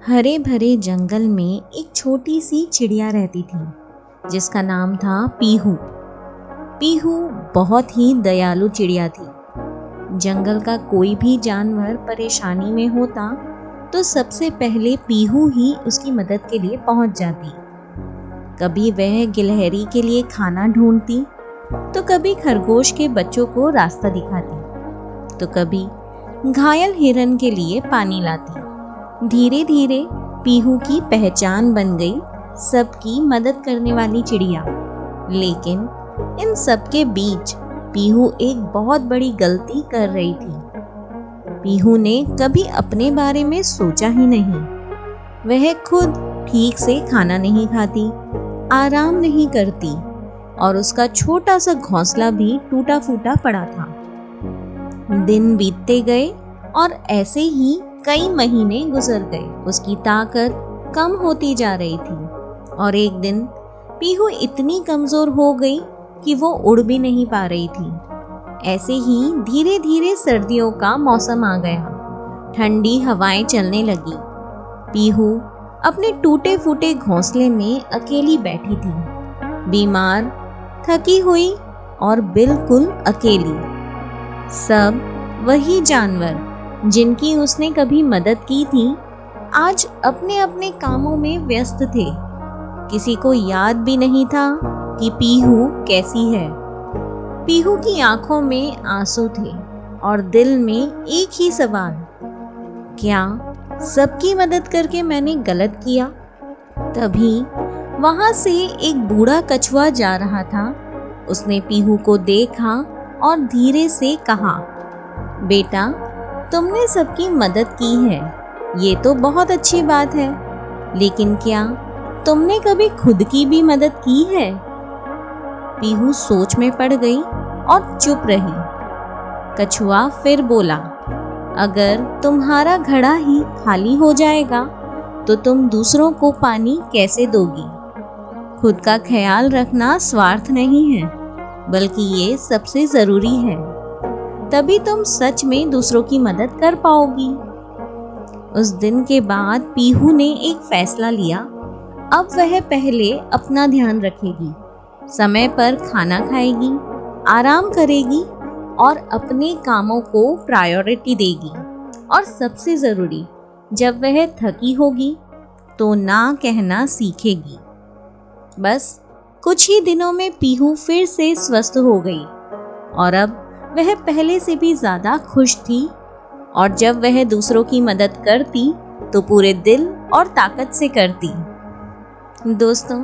हरे भरे जंगल में एक छोटी सी चिड़िया रहती थी जिसका नाम था पीहू। पीहू बहुत ही दयालु चिड़िया थी। जंगल का कोई भी जानवर परेशानी में होता तो सबसे पहले पीहू ही उसकी मदद के लिए पहुंच जाती। कभी वह गिलहरी के लिए खाना ढूंढती तो कभी खरगोश के बच्चों को रास्ता दिखाती तो कभी घायल हिरन के लिए पानी लाती। धीरे धीरे पीहू की पहचान बन गई सबकी मदद करने वाली चिड़िया। लेकिन इन सब के बीच पीहू एक बहुत बड़ी गलती कर रही थी। पीहू ने कभी अपने बारे में सोचा ही नहीं। वह खुद ठीक से खाना नहीं खाती, आराम नहीं करती और उसका छोटा सा घोंसला भी टूटा फूटा पड़ा था। दिन बीतते गए और ऐसे ही कई महीने गुजर गए। उसकी ताकत कम होती जा रही थी और एक दिन पीहू इतनी कमजोर हो गई कि वो उड़ भी नहीं पा रही थी। ऐसे ही धीरे धीरे सर्दियों का मौसम आ गया। ठंडी हवाएं चलने लगी। पीहू अपने टूटे फूटे घोंसले में अकेली बैठी थी, बीमार, थकी हुई और बिल्कुल अकेली। सब वही जानवर जिनकी उसने कभी मदद की थी आज अपने अपने कामों में व्यस्त थे। किसी को याद भी नहीं था कि पीहू कैसी है। पीहू की आंखों में आंसू थे और दिल में एक ही सवाल, क्या सबकी मदद करके मैंने गलत किया? तभी वहां से एक बूढ़ा कछुआ जा रहा था। उसने पीहू को देखा और धीरे से कहा, बेटा, तुमने सबकी मदद की है, ये तो बहुत अच्छी बात है, लेकिन क्या तुमने कभी खुद की भी मदद की है? पीहू सोच में पड़ गई और चुप रही। कछुआ फिर बोला, अगर तुम्हारा घड़ा ही खाली हो जाएगा तो तुम दूसरों को पानी कैसे दोगी? खुद का ख्याल रखना स्वार्थ नहीं है, बल्कि ये सबसे जरूरी है। तभी तुम सच में दूसरों की मदद कर पाओगी। उस दिन के बाद पीहू ने एक फैसला लिया। अब वह पहले अपना ध्यान रखेगी, समय पर खाना खाएगी, आराम करेगी और अपने कामों को प्रायोरिटी देगी। और सबसे जरूरी, जब वह थकी होगी तो ना कहना सीखेगी। बस कुछ ही दिनों में पीहू फिर से स्वस्थ हो गई और अब वह पहले से भी ज्यादा खुश थी और जब वह दूसरों की मदद करती तो पूरे दिल और ताकत से करती। दोस्तों,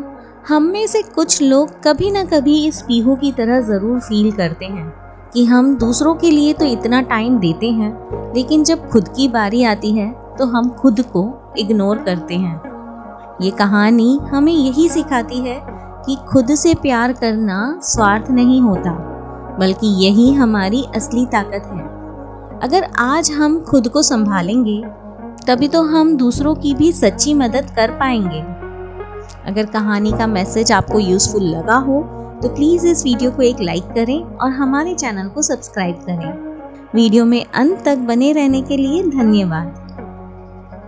हम में से कुछ लोग कभी ना कभी इस पीहू की तरह ज़रूर फील करते हैं कि हम दूसरों के लिए तो इतना टाइम देते हैं, लेकिन जब खुद की बारी आती है तो हम खुद को इग्नोर करते हैं। ये कहानी हमें यही सिखाती है कि खुद से प्यार करना स्वार्थ नहीं होता, बल्कि यही हमारी असली ताकत है। अगर आज हम खुद को संभालेंगे तभी तो हम दूसरों की भी सच्ची मदद कर पाएंगे। अगर कहानी का मैसेज आपको यूजफुल लगा हो तो प्लीज़ इस वीडियो को एक लाइक करें और हमारे चैनल को सब्सक्राइब करें। वीडियो में अंत तक बने रहने के लिए धन्यवाद।